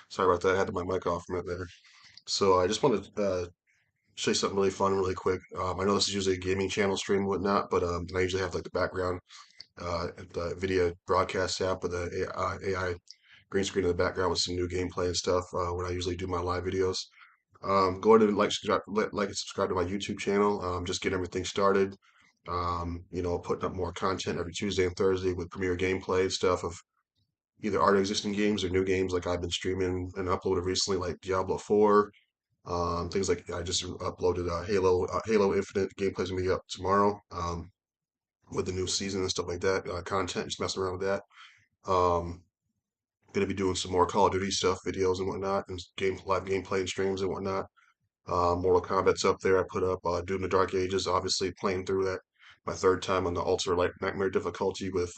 Sorry about that. I had my mic off a minute there. So I just wanted to show you something really fun, really quick. I know this is usually a gaming channel stream and whatnot, but I usually have like the background, the video broadcast app with the AI green screen in the background with some new gameplay and stuff when I usually do my live videos. Go ahead and like and subscribe to my YouTube channel. Just get everything started. Putting up more content every Tuesday and Thursday with premiere gameplay and stuff of either already existing games or new games like I've been streaming and uploaded recently, like Diablo 4. Things like I just uploaded Halo Infinite gameplay's gonna be up tomorrow with the new season and stuff like that. Content, just messing around with that. Um, gonna be doing some more Call of Duty stuff, videos and whatnot, and live gameplay and streams and whatnot. Mortal Kombat's up there. I put up Doom the Dark Ages, obviously playing through that my third time on the Ultra Light Nightmare difficulty with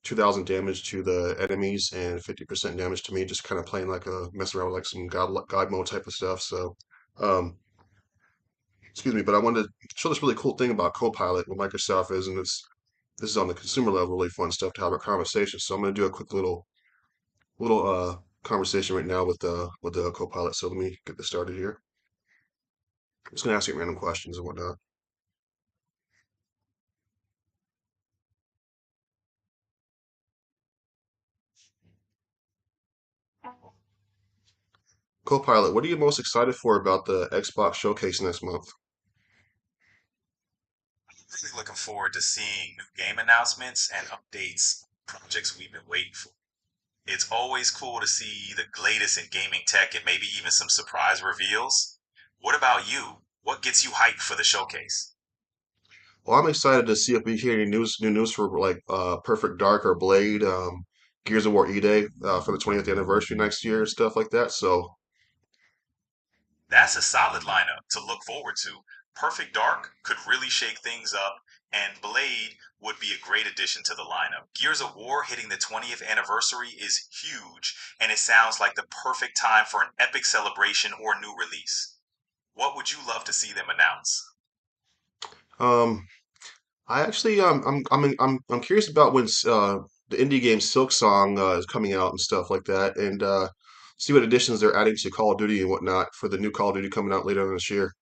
2,000 damage to the enemies and 50% damage to me, just kind of playing like a messing around with like some God mode type of stuff. So, um, excuse me, but I wanted to show this really cool thing about Copilot, what Microsoft is, and this is on the consumer level, really fun stuff to have a conversation. So I'm going to do a quick little conversation right now with the Copilot. So let me get this started here. I'm just going to ask you random questions and whatnot. Copilot, what are you most excited for about the Xbox showcase next month? Really looking forward to seeing new game announcements and updates, projects we've been waiting for. It's always cool to see the latest in gaming tech and maybe even some surprise reveals. What about you? What gets you hyped for the showcase? Well, I'm excited to see if we hear any new news for like Perfect Dark or Blade, Gears of War E-Day for the 20th anniversary next year and stuff like that. So, That's a solid lineup to look forward to. Perfect Dark could really shake things up, and Blade would be a great addition to the lineup. Gears of War hitting the 20th anniversary is huge, and it sounds like the perfect time for an epic celebration or new release. What would you love to see them announce? um, I actually I'm curious about when the indie game Silk Song is coming out and stuff like that, and see what additions they're adding to Call of Duty and whatnot for the new Call of Duty coming out later this year.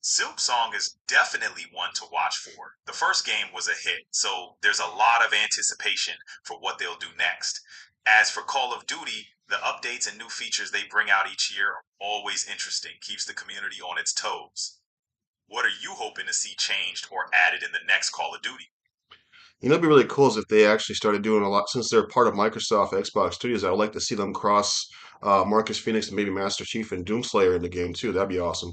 Silk Song is definitely one to watch for. The first game was a hit, so there's a lot of anticipation for what they'll do next. As for Call of Duty, the updates and new features they bring out each year are always interesting, keeps the community on its toes. What are you hoping to see changed or added in the next Call of Duty? It'd be really cool is if they actually started doing a lot since they're part of Microsoft Xbox Studios. I would like to see them cross Marcus Phoenix and maybe Master Chief and Doomslayer in the game too. That'd be awesome.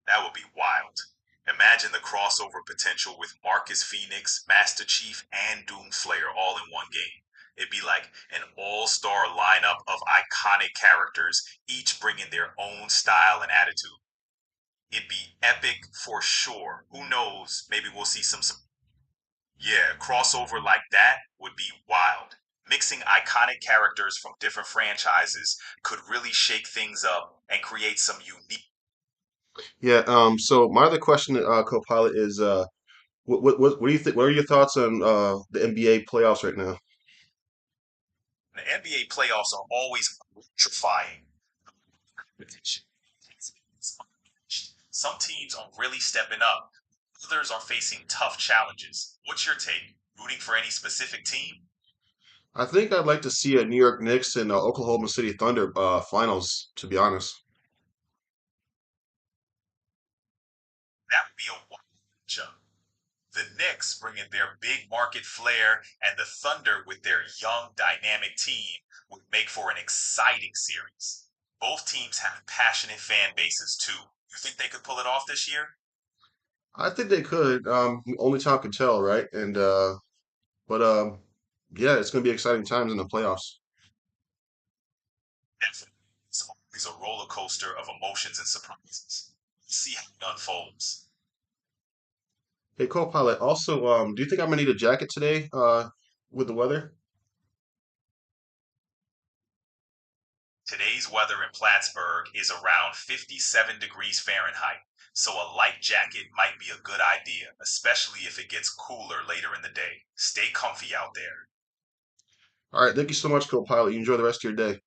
That would be wild. Imagine the crossover potential with Marcus Phoenix, Master Chief, and Doomslayer all in one game. It'd be like an all star lineup of iconic characters, each bringing their own style and attitude. It'd be epic for sure. Who knows? Maybe we'll see some. Yeah, crossover like that would be wild. Mixing iconic characters from different franchises could really shake things up and create some unique. Yeah. So my other question, Copilot, is what do you think? What are your thoughts on the NBA playoffs right now? The NBA playoffs are always electrifying. Some teams are really stepping up. Others are facing tough challenges. What's your take? Rooting for any specific team? I think I'd like to see a New York Knicks and Oklahoma City Thunder finals. To be honest. That would be a wild matchup. The Knicks bringing their big market flair and the Thunder with their young, dynamic team would make for an exciting series. Both teams have passionate fan bases too. You think they could pull it off this year? I think they could. Only time can tell, right? And but yeah, it's going to be exciting times in the playoffs. Definitely. It's always a roller coaster of emotions and surprises. Let's see how it unfolds. Hey, co-pilot. Also, do you think I'm gonna need a jacket today? With the weather? Today's weather in Plattsburgh is around 57 degrees Fahrenheit, so a light jacket might be a good idea, especially if it gets cooler later in the day. Stay comfy out there. All right, thank you so much, co-pilot. You enjoy the rest of your day.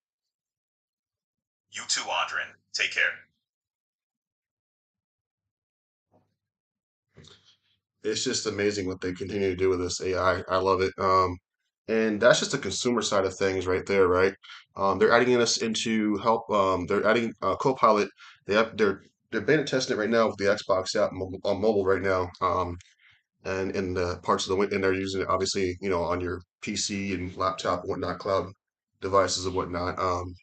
You too, Andren. Take care. It's just amazing what they continue to do with this AI. I love it. And that's just the consumer side of things right there, right? They're adding us into help. They're adding Copilot. They're beta testing it right now with the Xbox app on mobile right now. And in the parts of the and they're using it obviously, on your PC and laptop and whatnot, cloud devices and whatnot,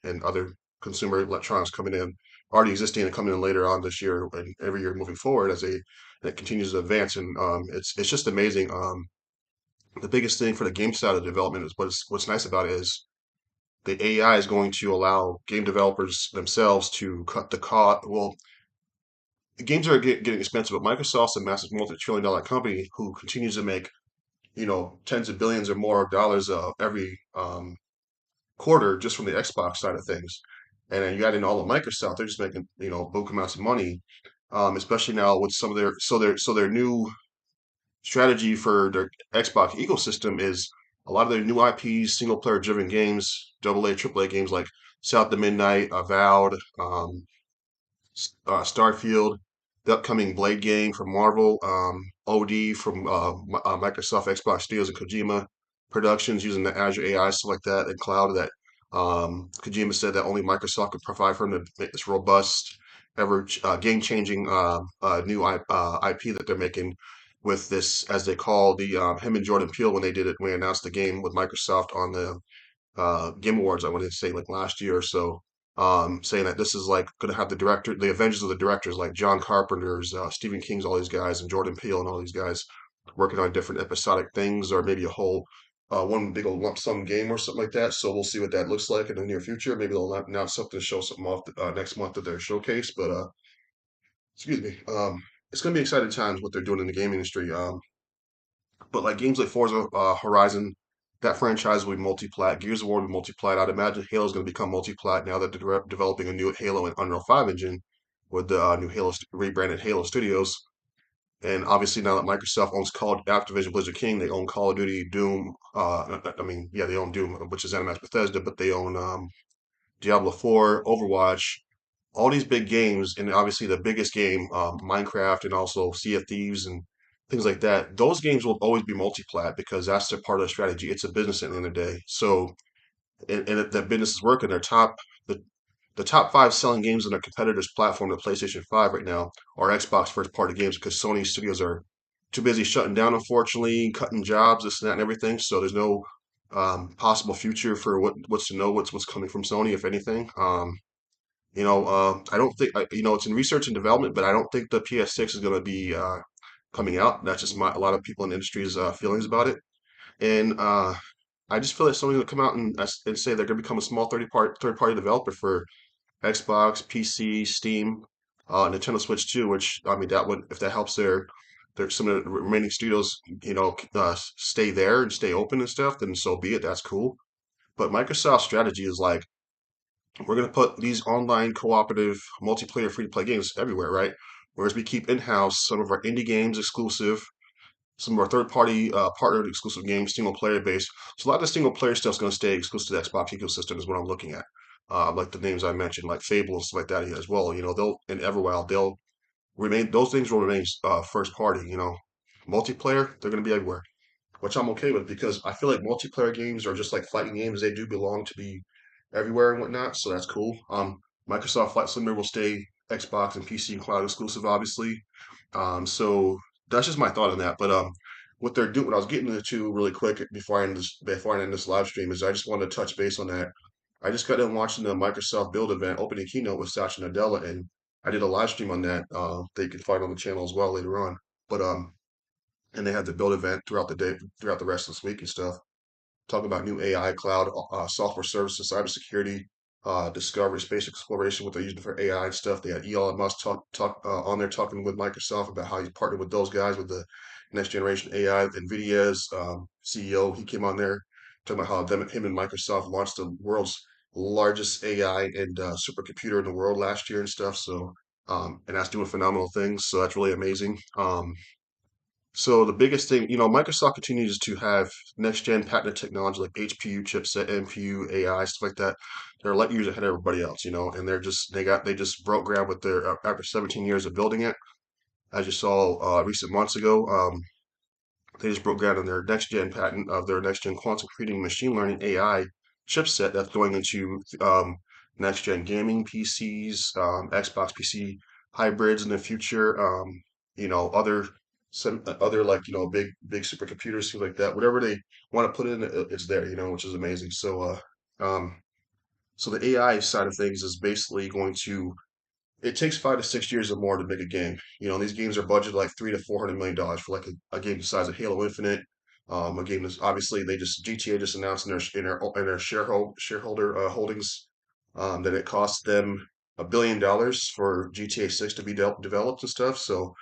and other consumer electronics coming in, already existing and coming in later on this year and every year moving forward as it continues to advance. And it's just amazing. The biggest thing for the game side of development is what's nice about it is the AI is going to allow game developers themselves to cut the cost. Well, the games are getting expensive, but Microsoft's a massive multi-trillion dollar company who continues to make tens of billions or more of dollars every quarter just from the Xbox side of things. And then you add in all of Microsoft, they're just making buku amounts of money, especially now with some of their new strategy for their Xbox ecosystem is a lot of their new IPs, single player driven games, AA, AAA games like South the Midnight, Avowed, Starfield, the upcoming Blade game from Marvel, OD from Microsoft Xbox Studios and Kojima Productions using the Azure AI, stuff like that, and cloud that Kojima said that only Microsoft could provide for him to make this robust, ever game-changing new IP that they're making with this, as they call the him and Jordan Peele when they did it, when they announced the game with Microsoft on the Game Awards, I want to say like last year or so, saying that this is like going to have the Avengers of the directors, like John Carpenter's, Stephen King's, all these guys, and Jordan Peele and all these guys working on different episodic things, or maybe a whole one big old lump sum game or something like that. So we'll see what that looks like in the near future. Maybe they'll announce something to show something off next month at their showcase. But excuse me, it's going to be exciting times what they're doing in the game industry. But like games like Forza Horizon, that franchise will be multi-plat. Gears of War will be multi-plat. I'd imagine Halo's going to become multi-plat now that they're developing a new Halo and Unreal 5 engine with the new rebranded Halo Studios. And obviously now that Microsoft owns Activision Blizzard King, they own Call of Duty, Doom. I mean, yeah, they own Doom, which is ZeniMax Bethesda, but they own Diablo 4, Overwatch, all these big games, and obviously the biggest game, Minecraft, and also Sea of Thieves and things like that. Those games will always be multi-plat because that's their part of the strategy. It's a business at the end of the day. So, and if that business is working, the the top five selling games on their competitors' platform, the PlayStation 5 right now, are Xbox first-party games because Sony studios are too busy shutting down, unfortunately, cutting jobs, this and that, and everything. So there's no possible future for what's coming from Sony, if anything. I don't think, it's in research and development, but I don't think the PS6 is going to be coming out. That's just a lot of people in the industry's feelings about it. And I just feel like Sony's going to come out and say they're going to become a small third party developer for Xbox, PC, Steam, Nintendo Switch too. Which I mean, that would if that helps their some of the remaining studios, stay there and stay open and stuff, then so be it. That's cool. But Microsoft's strategy is like we're going to put these online cooperative multiplayer free to play games everywhere, right? Whereas we keep in house some of our indie games exclusive, some of our third party partnered exclusive games, single player based. So a lot of the single player stuff is going to stay exclusive to the Xbox ecosystem, is what I'm looking at. Like the names I mentioned, like Fable and stuff like that as well. They'll in Everwild, they'll remain, those things will remain first party. Multiplayer, they're going to be everywhere, which I'm okay with because I feel like multiplayer games are just like fighting games. They do belong to be everywhere and whatnot, so that's cool. Microsoft Flight Simulator will stay Xbox and PC and cloud exclusive, obviously. So that's just my thought on that. But what they're doing, what I was getting into really quick before I end this live stream is I just wanted to touch base on that. I just got done watching the Microsoft Build event opening keynote with Satya Nadella, and I did a live stream on that that you can find on the channel as well later on. But and they had the build event throughout the day, throughout the rest of this week and stuff. Talking about new AI, cloud, software services, cybersecurity, discovery, space exploration, what they're using for AI and stuff. They had Elon Musk talk on there talking with Microsoft about how he's partnered with those guys with the next generation AI. NVIDIA's CEO, he came on there talking about how him and Microsoft launched the world's largest AI and supercomputer in the world last year and stuff. So, and that's doing phenomenal things. So that's really amazing. So the biggest thing, Microsoft continues to have next gen patented technology like HPU chipset, NPU, AI, stuff like that. They're light years ahead of everybody else, they just broke ground with their after 17 years of building it. As you saw recent months ago, they just broke ground on their next gen patent of their next gen quantum computing machine learning AI chipset that's going into next gen gaming PCs, Xbox PC hybrids in the future, other other like big supercomputers, things like that. Whatever they want to put in, it's there, which is amazing. So the AI side of things is basically going to it takes 5 to 6 years or more to make a game. These games are budgeted like $300 to $400 million for like a game the size of Halo Infinite. A game that's obviously they just GTA just announced in their shareholder holdings that it costs them $1 billion for GTA 6 to be developed and stuff. So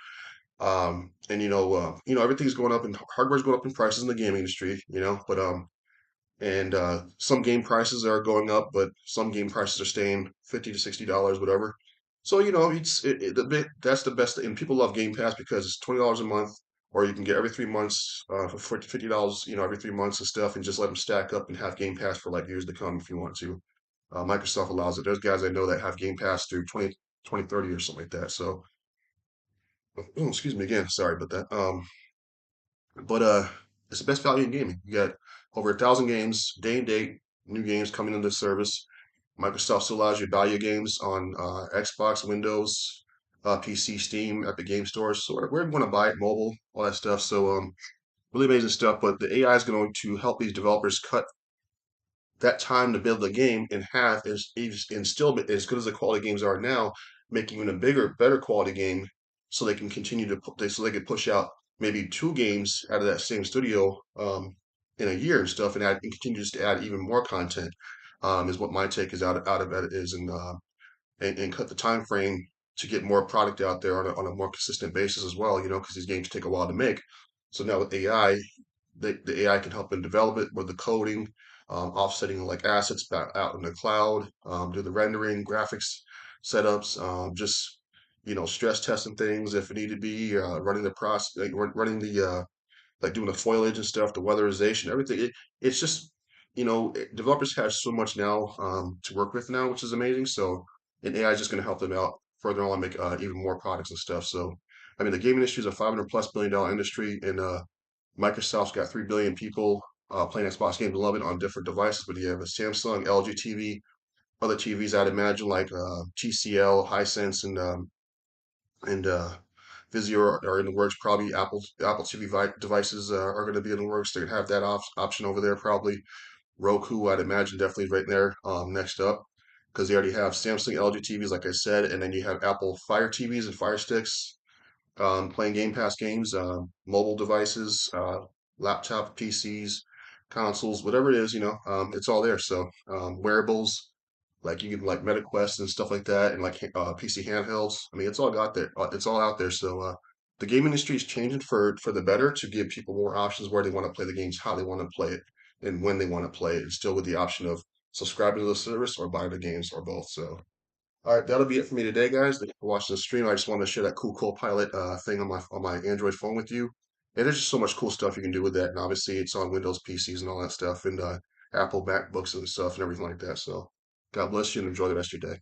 and everything's going up and hardware's going up in prices in the gaming industry. And some game prices are going up, but some game prices are staying $50 to $60, whatever. So the bit that's the best, and people love Game Pass because it's $20 a month, or you can get every 3 months for $50, every 3 months and stuff, and just let them stack up and have Game Pass for like years to come if you want to. Microsoft allows it. There's guys I know that have Game Pass through 2030 or something like that. So, oh, excuse me again, sorry about that. But it's the best value in gaming. You got over 1,000 games, day and date, new games coming into service. Microsoft still allows you to buy your games on Xbox, Windows, PC, Steam, Epic Game Stores. So wherever you want to buy it, mobile, all that stuff. So really amazing stuff. But the AI is going to help these developers cut that time to build the game in half is and still be as good as the quality games are now, make even a bigger, better quality game so they can continue to so they can push out maybe 2 games out of that same studio in a year and stuff and continue just to add even more content is what my take is out of it is and cut the time frame to get more product out there on a more consistent basis as well, because these games take a while to make. So now with AI, the AI can help them develop it with the coding, offsetting like assets back out in the cloud, do the rendering, graphics setups, just stress testing things if it need to be, running the process, like running the like doing the foliage and stuff, the weatherization, everything. It's just developers have so much now to work with now, which is amazing. So and AI is just going to help them out further on, make even more products and stuff. So I mean, the game industry is a 500+ billion dollar industry, and Microsoft's got 3 billion people playing Xbox games, love it on different devices. But you have a Samsung, LG TV, other TVs I'd imagine like TCL, Hisense, and Vizio are in the works. Probably Apple TV devices are going to be in the works. They're gonna have that option over there. Probably Roku, I'd imagine, definitely right there next up because they already have Samsung, LG TVs, like I said, and then you have Apple Fire TVs and Fire Sticks playing Game Pass games, mobile devices, laptop, PCs, consoles, whatever it is, it's all there. So wearables, like you can like MetaQuest and stuff like that, and like PC handhelds. I mean, it's all got there. It's all out there. So the game industry is changing for the better to give people more options where they want to play the games, how they want to play it, and when they want to play it, and still with the option of subscribing to the service or buying the games or both. So. All right, that'll be it for me today, guys. Thank you for watching the stream. I just wanted to share that cool Copilot thing on my Android phone with you. And there's just so much cool stuff you can do with that. And obviously, it's on Windows PCs and all that stuff, and Apple MacBooks and stuff and everything like that. So, God bless you and enjoy the rest of your day.